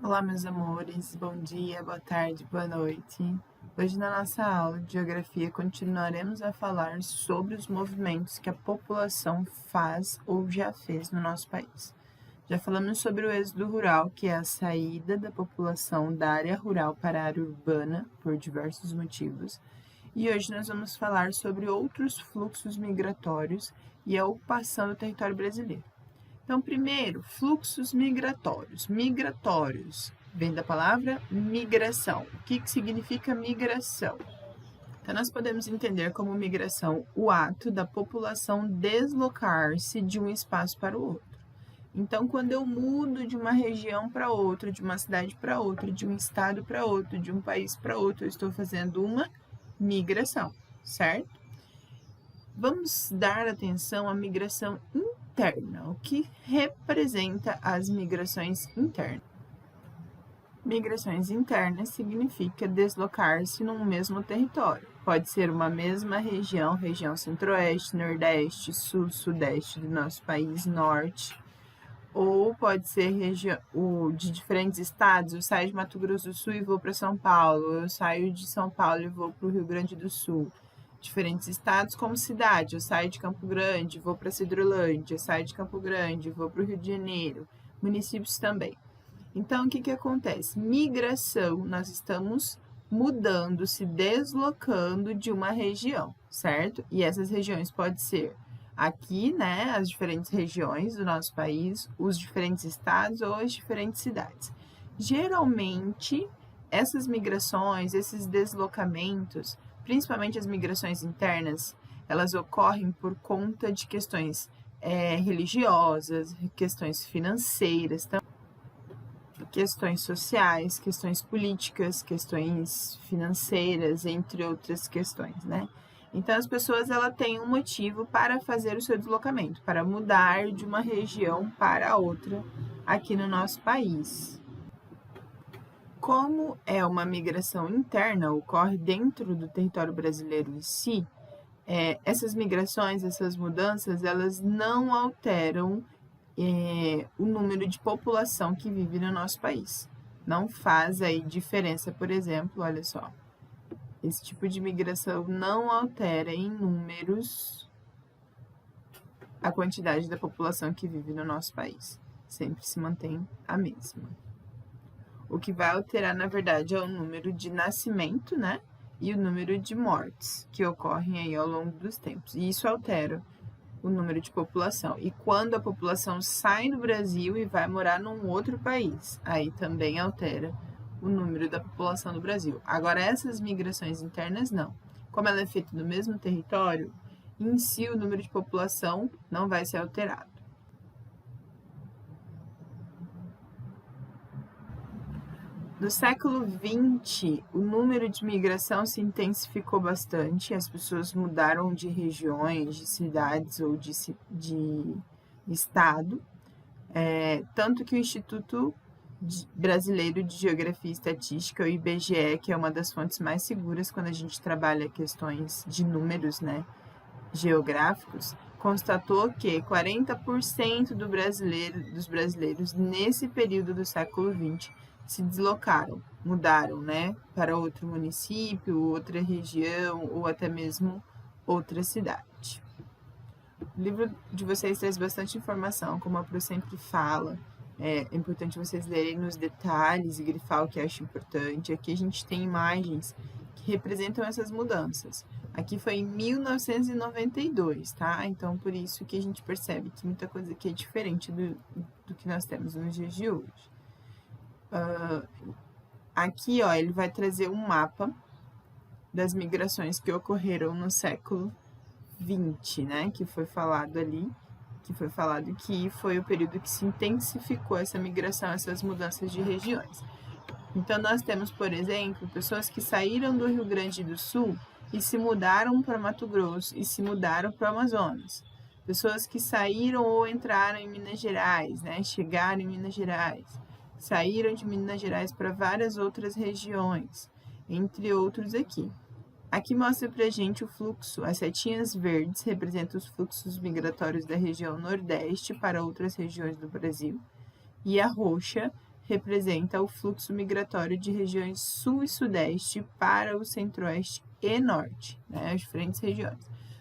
Olá, meus amores, bom dia, boa tarde, boa noite. Hoje, na nossa aula de Geografia, continuaremos a falar sobre os movimentos que a população faz ou já fez no nosso país. Já falamos sobre o êxodo rural, que é a saída da população da área rural para a área urbana, por diversos motivos. E hoje nós vamos falar sobre outros fluxos migratórios e a ocupação do território brasileiro. Então, primeiro, fluxos migratórios. Migratórios vem da palavra migração. O que significa migração? Então, nós podemos entender como migração o ato da população deslocar-se de um espaço para o outro. Então, quando eu mudo de uma região para outra, de uma cidade para outra, de um estado para outro, de um país para outro, eu estou fazendo uma migração, certo? Vamos dar atenção à migração interna. O que representa as migrações internas? Migrações internas significa deslocar-se num mesmo território. Pode ser uma mesma região, região centro-oeste, nordeste, sul, sudeste do nosso país, norte, ou pode ser de diferentes estados. Eu saio de Mato Grosso do Sul e vou para São Paulo, eu saio de São Paulo e vou para o Rio Grande do Sul. Diferentes estados como cidade, eu saio de Campo Grande, vou para Cidrolândia, eu saio de Campo Grande, vou para o Rio de Janeiro, municípios também. Então, o que acontece? Migração, nós estamos mudando, se deslocando de uma região, certo? E essas regiões podem ser aqui, né, as diferentes regiões do nosso país, os diferentes estados ou as diferentes cidades. Geralmente, essas migrações, esses deslocamentos, principalmente as migrações internas, elas ocorrem por conta de questões religiosas, questões financeiras, questões sociais, questões políticas, questões financeiras, entre outras questões, né? Então, as pessoas têm um motivo para fazer o seu deslocamento, para mudar de uma região para outra aqui no nosso país. Como é uma migração interna, ocorre dentro do território brasileiro em si, essas migrações, essas mudanças, elas não alteram o número de população que vive no nosso país. Não faz aí diferença, por exemplo, olha só, esse tipo de migração não altera em números a quantidade da população que vive no nosso país. Sempre se mantém a mesma. O que vai alterar, na verdade, é o número de nascimento, né? E o número de mortes que ocorrem aí ao longo dos tempos. E isso altera o número de população. E quando a população sai do Brasil e vai morar num outro país, aí também altera o número da população do Brasil. Agora, essas migrações internas, não. Como ela é feita no mesmo território, em si o número de população não vai ser alterado. No século XX, o número de migração se intensificou bastante, as pessoas mudaram de regiões, de cidades ou de estado, tanto que o Instituto Brasileiro de Geografia e Estatística, o IBGE, que é uma das fontes mais seguras quando a gente trabalha questões de números, né, geográficos, constatou que 40% dos brasileiros nesse período do século XX se deslocaram, mudaram, né, para outro município, outra região ou até mesmo outra cidade. O livro de vocês traz bastante informação, como a Pro sempre fala. É importante vocês lerem nos detalhes e grifar o que acha importante. Aqui a gente tem imagens que representam essas mudanças. Aqui foi em 1992, tá? Então, por isso que a gente percebe que muita coisa aqui é diferente do que nós temos nos dias de hoje. Aqui, ó, ele vai trazer um mapa das migrações que ocorreram no século XX, né? Que foi falado ali, que foi o período que se intensificou essa migração, essas mudanças de regiões. Então, nós temos, por exemplo, pessoas que saíram do Rio Grande do Sul e se mudaram para Mato Grosso e se mudaram para o Amazonas. Pessoas que saíram ou entraram em Minas Gerais, né? Chegaram em Minas Gerais. Saíram de Minas Gerais para várias outras regiões, entre outros aqui. Aqui mostra para a gente o fluxo. As setinhas verdes representam os fluxos migratórios da região Nordeste para outras regiões do Brasil. E a roxa representa o fluxo migratório de regiões sul e sudeste para o centro-oeste e norte, né, as diferentes regiões.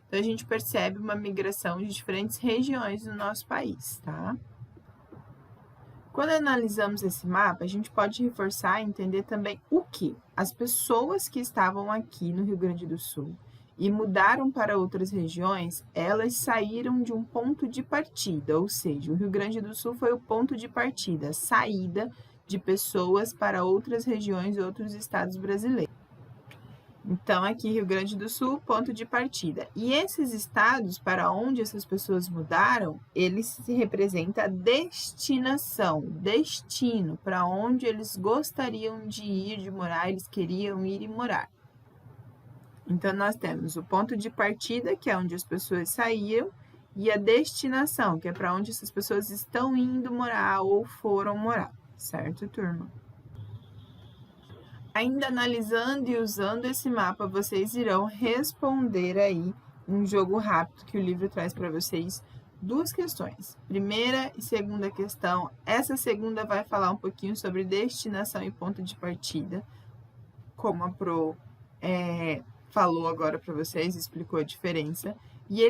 Então, a gente percebe uma migração de diferentes regiões do nosso país, tá? Quando analisamos esse mapa, a gente pode reforçar e entender também o que as pessoas que estavam aqui no Rio Grande do Sul e mudaram para outras regiões, elas saíram de um ponto de partida, ou seja, o Rio Grande do Sul foi o ponto de partida, saída de pessoas para outras regiões e outros estados brasileiros. Então, aqui, Rio Grande do Sul, ponto de partida. E esses estados, para onde essas pessoas mudaram, eles se representam a destinação, destino, para onde eles gostariam de ir, de morar, eles queriam ir e morar. Então, nós temos o ponto de partida, que é onde as pessoas saíram, e a destinação, que é para onde essas pessoas estão indo morar ou foram morar, certo, turma? Ainda analisando e usando esse mapa, vocês irão responder aí um jogo rápido que o livro traz para vocês duas questões. Primeira e segunda questão. Essa segunda vai falar um pouquinho sobre destinação e ponto de partida, como a Pro falou agora para vocês, explicou a diferença. E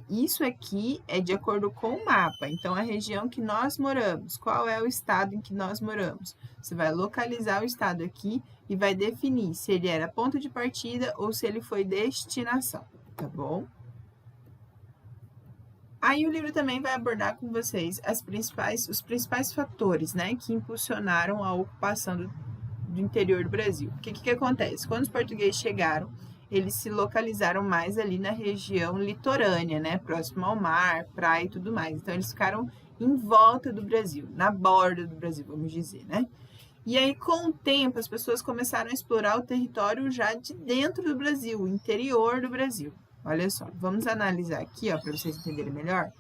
isso aqui é de acordo com o mapa. Então, a região que nós moramos, qual é o estado em que nós moramos? Você vai localizar o estado aqui e vai definir se ele era ponto de partida ou se ele foi destinação, tá bom? Aí o livro também vai abordar com vocês os principais fatores, né, que impulsionaram a ocupação do interior do Brasil. O que acontece? Quando os portugueses chegaram, eles se localizaram mais ali na região litorânea, né, próximo ao mar, praia e tudo mais. Então, eles ficaram em volta do Brasil, na borda do Brasil, vamos dizer, né? E aí, com o tempo, as pessoas começaram a explorar o território já de dentro do Brasil, o interior do Brasil. Olha só, vamos analisar aqui, ó, para vocês entenderem melhor,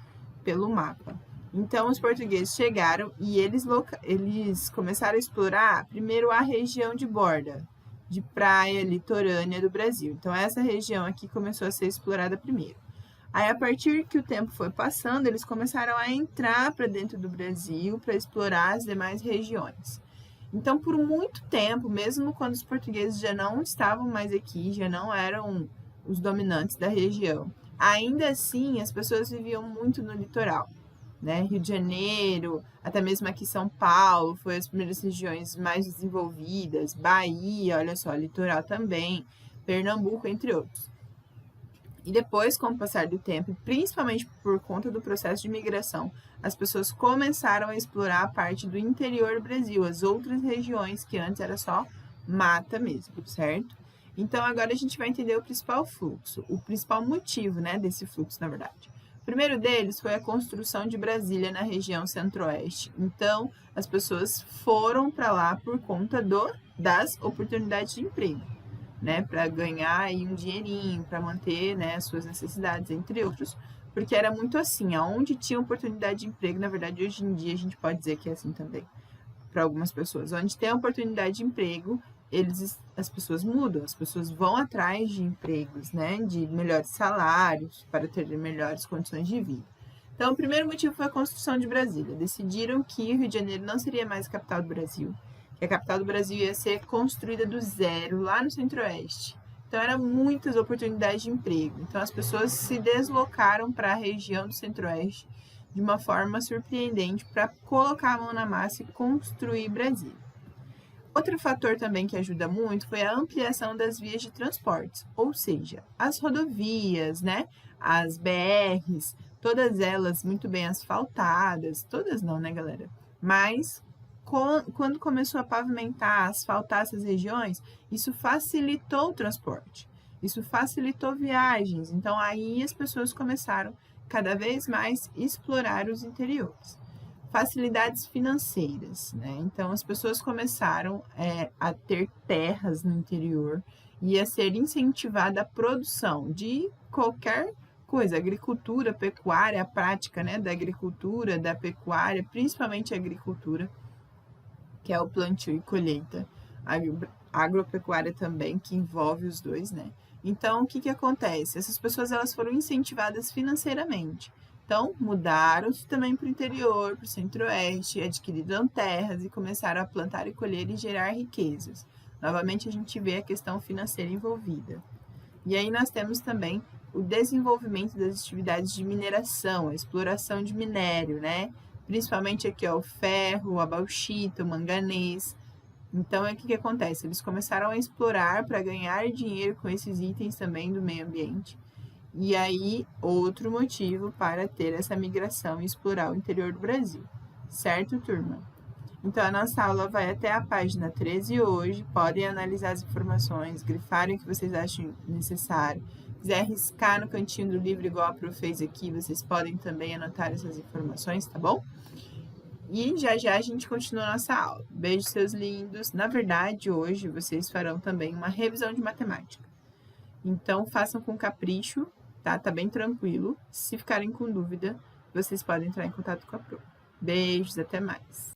pelo mapa. Então, os portugueses chegaram e eles começaram a explorar primeiro a região de borda, de praia litorânea do Brasil. Então, essa região aqui começou a ser explorada primeiro. Aí, a partir que o tempo foi passando, eles começaram a entrar para dentro do Brasil para explorar as demais regiões. Então, por muito tempo, mesmo quando os portugueses já não estavam mais aqui, já não eram os dominantes da região, ainda assim, as pessoas viviam muito no litoral, né? Rio de Janeiro, até mesmo aqui São Paulo, foi as primeiras regiões mais desenvolvidas, Bahia, olha só, litoral também, Pernambuco, entre outros. E depois, com o passar do tempo, principalmente por conta do processo de migração, as pessoas começaram a explorar a parte do interior do Brasil, as outras regiões que antes era só mata mesmo, certo? Então, agora a gente vai entender o principal fluxo, o principal motivo, né, desse fluxo, na verdade. O primeiro deles foi a construção de Brasília na região centro-oeste. Então, as pessoas foram para lá por conta das oportunidades de emprego, né, para ganhar aí um dinheirinho, para manter, né, as suas necessidades, entre outros, porque era muito assim, aonde tinha oportunidade de emprego, na verdade, hoje em dia a gente pode dizer que é assim também, para algumas pessoas, onde tem oportunidade de emprego, as pessoas mudam, as pessoas vão atrás de empregos, né, de melhores salários, para ter melhores condições de vida. Então, o primeiro motivo foi a construção de Brasília. Decidiram que o Rio de Janeiro não seria mais a capital do Brasil, que a capital do Brasil ia ser construída do zero, lá no centro-oeste. Então, eram muitas oportunidades de emprego. Então, as pessoas se deslocaram para a região do centro-oeste de uma forma surpreendente para colocar a mão na massa e construir Brasília. Outro fator também que ajuda muito foi a ampliação das vias de transportes, ou seja, as rodovias, né, as BRs, todas elas muito bem asfaltadas, todas não, né, galera? Mas quando começou a pavimentar, asfaltar essas regiões, isso facilitou o transporte, isso facilitou viagens. Então, aí as pessoas começaram cada vez mais a explorar os interiores. Facilidades financeiras, né? Então, as pessoas começaram a ter terras no interior e a ser incentivada a produção de qualquer coisa, agricultura, pecuária, a prática, né, da agricultura, da pecuária, principalmente a agricultura, que é o plantio e colheita, agropecuária também, que envolve os dois, né? Então, o que acontece? Essas pessoas elas foram incentivadas financeiramente. Então, mudaram-se também para o interior, para o centro-oeste, adquiriram terras e começaram a plantar e colher e gerar riquezas. Novamente, a gente vê a questão financeira envolvida. E aí nós temos também o desenvolvimento das atividades de mineração, a exploração de minério, né? Principalmente aqui, ó, o ferro, a bauxita, o manganês. Então, o que acontece? Eles começaram a explorar para ganhar dinheiro com esses itens também do meio ambiente. E aí, outro motivo para ter essa migração e explorar o interior do Brasil. Certo, turma? Então, a nossa aula vai até a página 13 hoje. Podem analisar as informações, grifarem o que vocês acham necessário. Quiser riscar no cantinho do livro, igual a Pro fez aqui, vocês podem também anotar essas informações, tá bom? E já já a gente continua a nossa aula. Beijo, seus lindos. Na verdade, hoje vocês farão também uma revisão de matemática. Então, façam com capricho, tá? Tá bem tranquilo. Se ficarem com dúvida, vocês podem entrar em contato com a Pro. Beijos, até mais.